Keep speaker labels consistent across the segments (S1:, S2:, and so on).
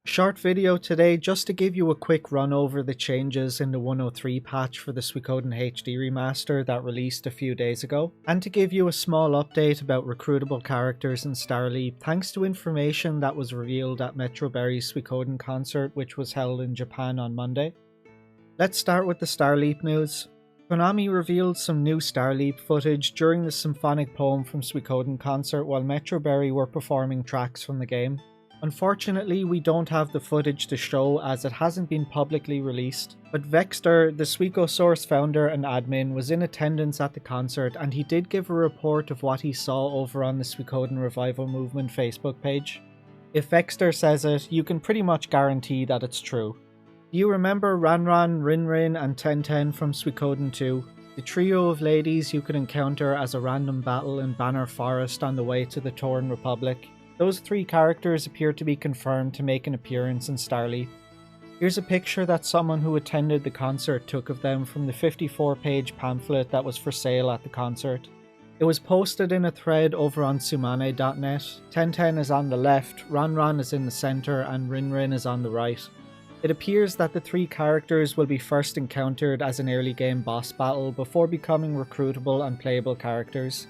S1: Short video today just to give you a quick run over the changes in the 103 patch for the Suikoden HD Remaster that released a few days ago, and to give you a small update about recruitable characters in Star Leap thanks to information that was revealed at Metro Berry's Suikoden concert, which was held in Japan on Monday. Let's start with the Star Leap news. Konami revealed some new Star Leap footage during the symphonic poem from Suikoden concert while Metro Berry were performing tracks from the game. Unfortunately, we don't have the footage to show as it hasn't been publicly released, but Vexter, the Suikosource founder and admin, was in attendance at the concert and he did give a report of what he saw over on the Suikoden Revival Movement Facebook page. If Vexter says it, you can pretty much guarantee that it's true. Do you remember Ranran, Rinrin and Tenten from Suikoden 2? The trio of ladies you could encounter as a random battle in Banner Forest on the way to the Tauren Republic? Those three characters appear to be confirmed to make an appearance in Star Leap. Here's a picture that someone who attended the concert took of them from the 54-page pamphlet that was for sale at the concert. It was posted in a thread over on sumane.net. Tenten is on the left, Ranran is in the centre and Rinrin is on the right. It appears that the three characters will be first encountered as an early game boss battle before becoming recruitable and playable characters.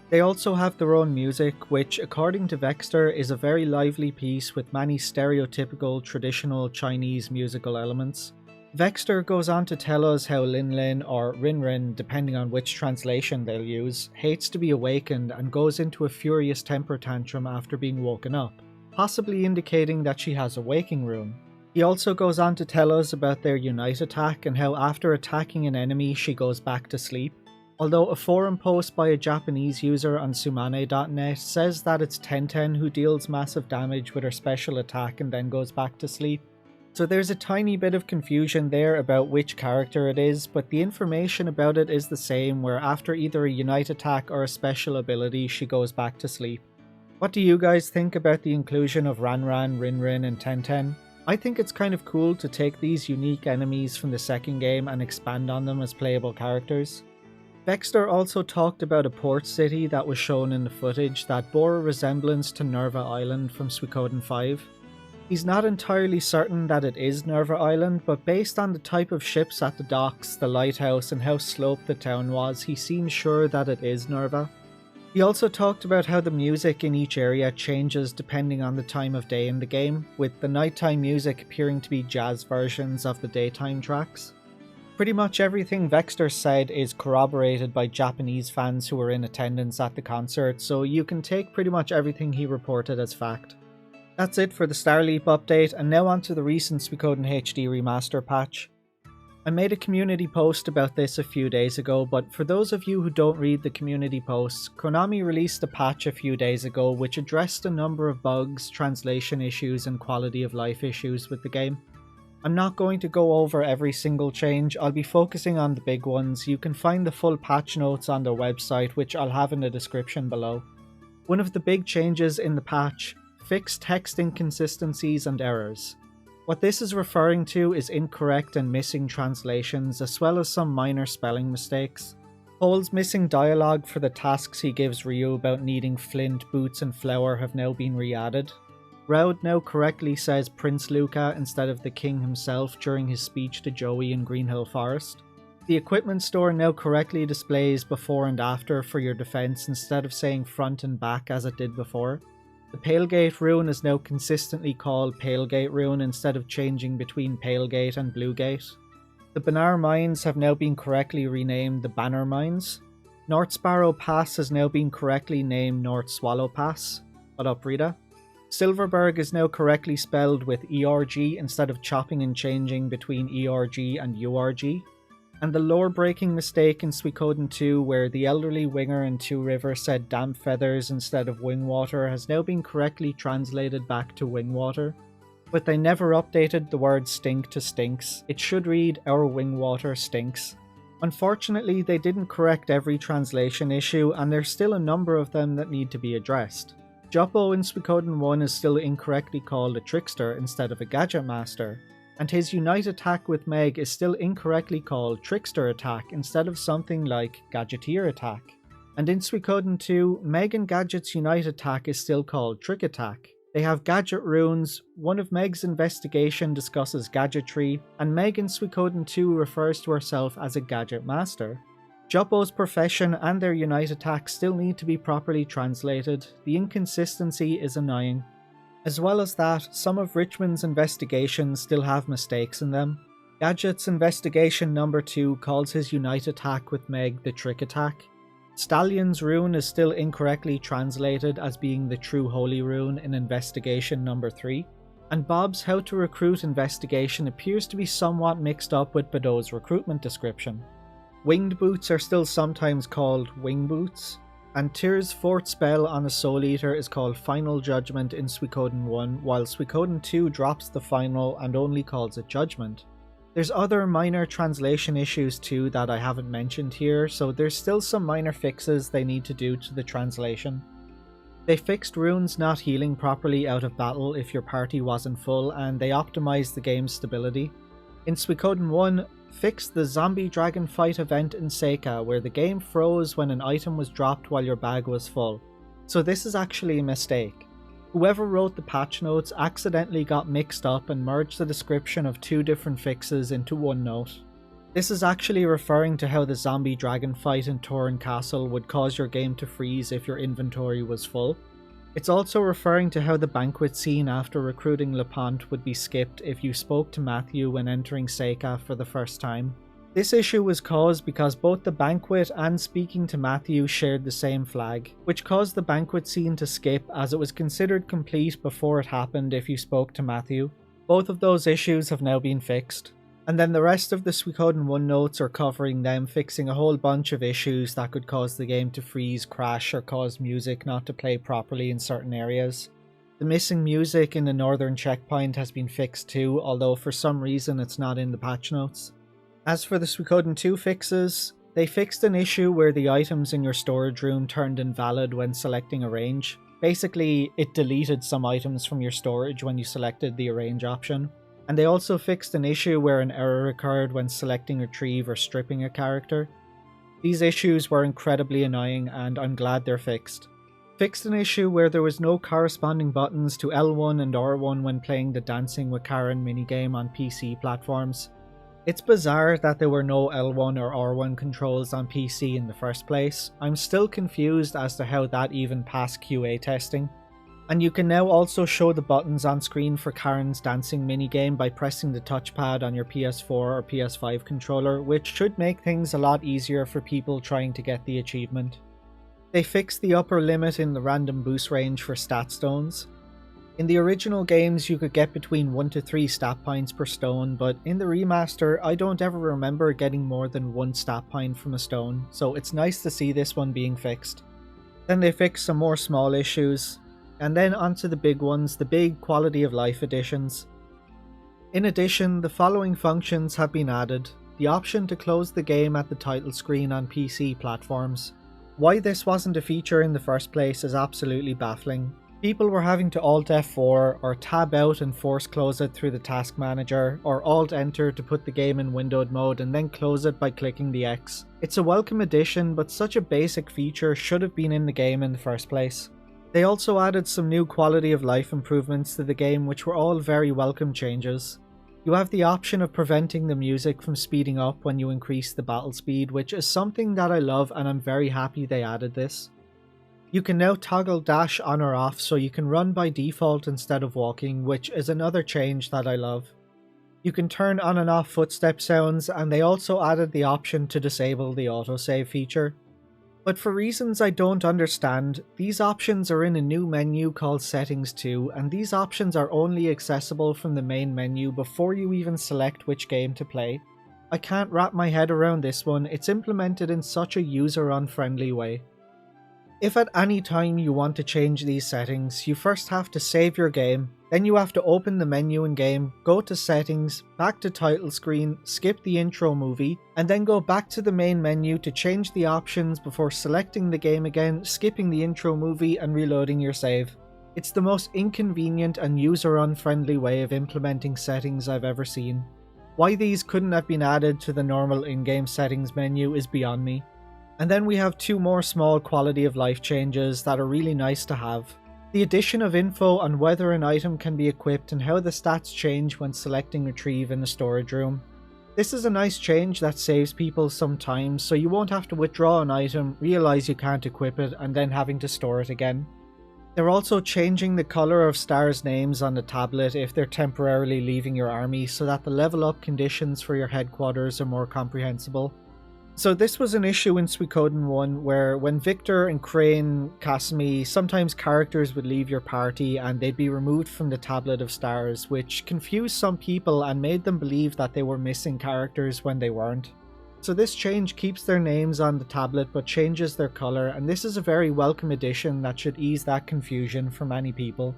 S1: They also have their own music, which, according to Vexter, is a very lively piece with many stereotypical traditional Chinese musical elements. Vexter goes on to tell us how Lin, or Rinrin, depending on which translation they'll use, hates to be awakened and goes into a furious temper tantrum after being woken up, possibly indicating that she has a waking rune. He also goes on to tell us about their Unite attack and how after attacking an enemy she goes back to sleep. Although a forum post by a Japanese user on sumane.net says that it's Tenten who deals massive damage with her special attack and then goes back to sleep. So there's a tiny bit of confusion there about which character it is, but the information about it is the same, where after either a Unite attack or a special ability she goes back to sleep. What do you guys think about the inclusion of Ranran, Rinrin and Tenten? I think it's kind of cool to take these unique enemies from the second game and expand on them as playable characters. Vexter also talked about a port city that was shown in the footage that bore a resemblance to Nerva Island from Suikoden 5. He's not entirely certain that it is Nerva Island, but based on the type of ships at the docks, the lighthouse and how sloped the town was, he seems sure that it is Nerva. He also talked about how the music in each area changes depending on the time of day in the game, with the nighttime music appearing to be jazz versions of the daytime tracks. Pretty much everything Vexter said is corroborated by Japanese fans who were in attendance at the concert, so you can take pretty much everything he reported as fact. That's it for the Star Leap update, and now on to the recent Suikoden HD Remaster patch. I made a community post about this a few days ago, but for those of you who don't read the community posts, Konami released a patch a few days ago which addressed a number of bugs, translation issues and quality of life issues with the game. I'm not going to go over every single change, I'll be focusing on the big ones. You can find the full patch notes on their website, which I'll have in the description below. One of the big changes in the patch: fixed text inconsistencies and errors. What this is referring to is incorrect and missing translations, as well as some minor spelling mistakes. Cole's missing dialogue for the tasks he gives Ryu about needing flint, boots and flour have now been re-added. Raud now correctly says Prince Luca instead of the king himself during his speech to Joey in Greenhill Forest. The equipment store now correctly displays before and after for your defense instead of saying front and back as it did before. The Palegate rune is now consistently called Palegate rune instead of changing between Palegate and Bluegate. The Banar mines have now been correctly renamed the Banner Mines. North Sparrow Pass has now been correctly named North Swallow Pass. What up, Rita? Silverberg is now correctly spelled with ERG instead of chopping and changing between ERG and URG. And the lore-breaking mistake in Suikoden 2 where the elderly winger in Two River said damp feathers instead of wing water has now been correctly translated back to wing water. But they never updated the word stink to stinks. It should read our wing water stinks. Unfortunately, they didn't correct every translation issue, and there's still a number of them that need to be addressed. Joppo in Suikoden 1 is still incorrectly called a trickster instead of a gadget master, and his Unite attack with Meg is still incorrectly called trickster attack instead of something like gadgeteer attack. And in Suikoden 2, Meg and Gadget's Unite attack is still called trick attack. They have gadget runes, one of Meg's investigation discusses gadgetry, and Meg in Suikoden 2 refers to herself as a gadget master. Joppo's profession and their unite attack still need to be properly translated. The inconsistency is annoying. As well as that, some of Richmond's investigations still have mistakes in them. Gadget's investigation number 2 calls his unite attack with Meg the trick attack. Stallion's rune is still incorrectly translated as being the true holy rune in investigation number 3. And Bob's how to recruit investigation appears to be somewhat mixed up with Badeau's recruitment description. Winged boots are still sometimes called wing boots, and Tyr's fourth spell on a Soul Eater is called Final Judgment in Suikoden 1, while Suikoden 2 drops the final and only calls it Judgment. There's other minor translation issues too that I haven't mentioned here, so there's still some minor fixes they need to do to the translation. They fixed runes not healing properly out of battle if your party wasn't full, and they optimized the game's stability. In Suikoden 1, fixed the zombie dragon fight event in Seika where the game froze when an item was dropped while your bag was full. So this is actually a mistake. Whoever wrote the patch notes accidentally got mixed up and merged the description of two different fixes into one note. This is actually referring to how the zombie dragon fight in Torren Castle would cause your game to freeze if your inventory was full. It's also referring to how the banquet scene after recruiting LePont would be skipped if you spoke to Matthew when entering Seika for the first time. This issue was caused because both the banquet and speaking to Matthew shared the same flag, which caused the banquet scene to skip as it was considered complete before it happened if you spoke to Matthew. Both of those issues have now been fixed. And then the rest of the Suikoden 1 notes are covering them fixing a whole bunch of issues that could cause the game to freeze, crash, or cause music not to play properly in certain areas. The missing music in the northern checkpoint has been fixed too, although for some reason it's not in the patch notes. As for the Suikoden 2 fixes, they fixed an issue where the items in your storage room turned invalid when selecting arrange. Basically, it deleted some items from your storage when you selected the arrange option. And they also fixed an issue where an error occurred when selecting retrieve or stripping a character. These issues were incredibly annoying and I'm glad they're fixed. Fixed an issue where there was no corresponding buttons to L1 and R1 when playing the Dancing with Karen minigame on PC platforms. It's bizarre that there were no L1 or R1 controls on PC in the first place. I'm still confused as to how that even passed QA testing. And you can now also show the buttons on screen for Karen's dancing minigame by pressing the touchpad on your PS4 or PS5 controller, which should make things a lot easier for people trying to get the achievement. They fixed the upper limit in the random boost range for stat stones. In the original games you could get between 1 to 3 stat points per stone, but in the remaster I don't ever remember getting more than 1 stat point from a stone, so it's nice to see this one being fixed. Then they fixed some more small issues. And then onto the big ones, the big quality of life additions. In addition, the following functions have been added. The option to close the game at the title screen on PC platforms. Why this wasn't a feature in the first place is absolutely baffling. People were having to Alt F4 or tab out and force close it through the task manager, or Alt Enter to put the game in windowed mode and then close it by clicking the X. It's a welcome addition, but such a basic feature should have been in the game in the first place. They also added some new quality of life improvements to the game, which were all very welcome changes. You have the option of preventing the music from speeding up when you increase the battle speed, which is something that I love and I'm very happy they added this. You can now toggle dash on or off so you can run by default instead of walking, which is another change that I love. You can turn on and off footstep sounds, and they also added the option to disable the autosave feature. But for reasons I don't understand, these options are in a new menu called Settings 2, and these options are only accessible from the main menu before you even select which game to play. I can't wrap my head around this one, it's implemented in such a user-unfriendly way. If at any time you want to change these settings, you first have to save your game, then you have to open the menu in game, go to settings, back to title screen, skip the intro movie, and then go back to the main menu to change the options before selecting the game again, skipping the intro movie and reloading your save. It's the most inconvenient and user-unfriendly way of implementing settings I've ever seen. Why these couldn't have been added to the normal in-game settings menu is beyond me. And then we have two more small quality of life changes that are really nice to have. The addition of info on whether an item can be equipped and how the stats change when selecting retrieve in the storage room. This is a nice change that saves people some time, so you won't have to withdraw an item, realise you can't equip it, and then having to store it again. They're also changing the colour of stars' names on the tablet if they're temporarily leaving your army, so that the level up conditions for your headquarters are more comprehensible. So this was an issue in Suikoden 1 where when Victor and Crane, Kasumi, sometimes characters would leave your party and they'd be removed from the tablet of stars, which confused some people and made them believe that they were missing characters when they weren't. So this change keeps their names on the tablet but changes their colour, and this is a very welcome addition that should ease that confusion for many people.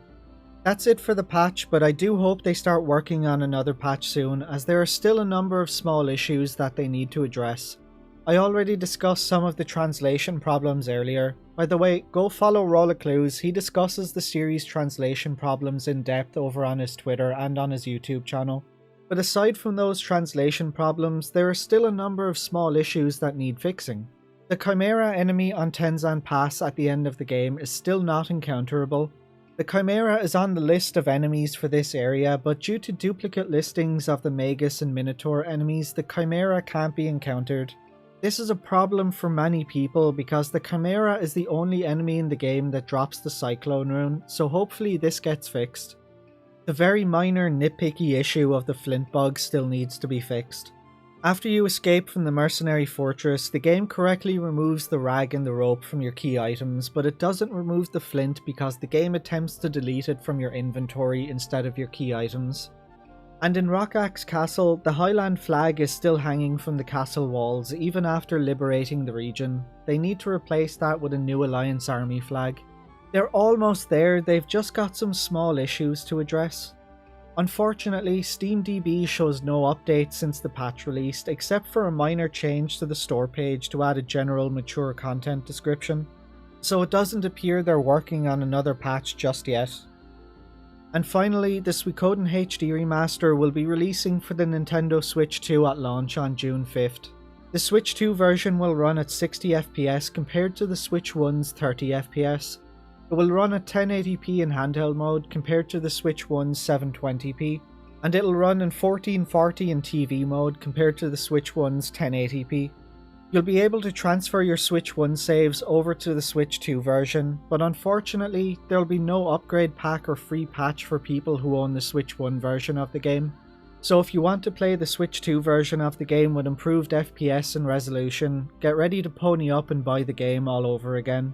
S1: That's it for the patch, but I do hope they start working on another patch soon, as there are still a number of small issues that they need to address. I already discussed some of the translation problems earlier. By the way, go follow Rolliclues, he discusses the series translation problems in depth over on his Twitter and on his YouTube channel. But aside from those translation problems, there are still a number of small issues that need fixing. The Chimera enemy on Tenzan Pass at the end of the game is still not encounterable. The Chimera is on the list of enemies for this area, but due to duplicate listings of the Magus and Minotaur enemies, the Chimera can't be encountered. This is a problem for many people because the Chimera is the only enemy in the game that drops the Cyclone rune, so hopefully this gets fixed. The very minor nitpicky issue of the flint bug still needs to be fixed. After you escape from the mercenary fortress, the game correctly removes the rag and the rope from your key items, but it doesn't remove the flint because the game attempts to delete it from your inventory instead of your key items. And in Rockaxe Castle, the Highland flag is still hanging from the castle walls even after liberating the region. They need to replace that with a new Alliance army flag. They're almost there, they've just got some small issues to address. Unfortunately, SteamDB shows no updates since the patch released, except for a minor change to the store page to add a general mature content description. So it doesn't appear they're working on another patch just yet. And finally, the Suikoden HD Remaster will be releasing for the Nintendo Switch 2 at launch on June 5th. The Switch 2 version will run at 60 FPS compared to the Switch 1's 30 FPS. It will run at 1080p in handheld mode compared to the Switch 1's 720p, and it'll run in 1440 in TV mode compared to the Switch 1's 1080p. You'll be able to transfer your Switch 1 saves over to the Switch 2 version, but unfortunately, there'll be no upgrade pack or free patch for people who own the Switch 1 version of the game. So if you want to play the Switch 2 version of the game with improved FPS and resolution, get ready to pony up and buy the game all over again.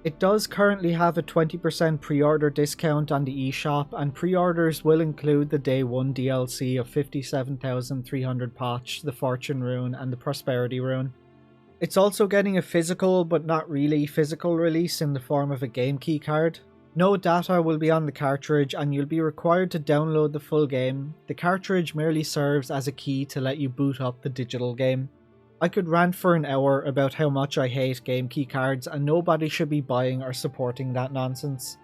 S1: It does currently have a 20% pre-order discount on the eShop, and pre-orders will include the Day 1 DLC of 57,300 Potch, the Fortune Rune and the Prosperity Rune. It's also getting a physical but not really physical release in the form of a game key card. No data will be on the cartridge and you'll be required to download the full game. The cartridge merely serves as a key to let you boot up the digital game. I could rant for an hour about how much I hate game key cards, and nobody should be buying or supporting that nonsense.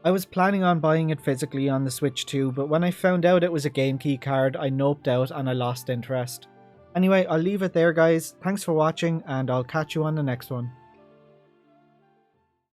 S1: I was planning on buying it physically on the Switch 2, but when I found out it was a game key card, I noped out and I lost interest. Anyway, I'll leave it there guys, thanks for watching and I'll catch you on the next one.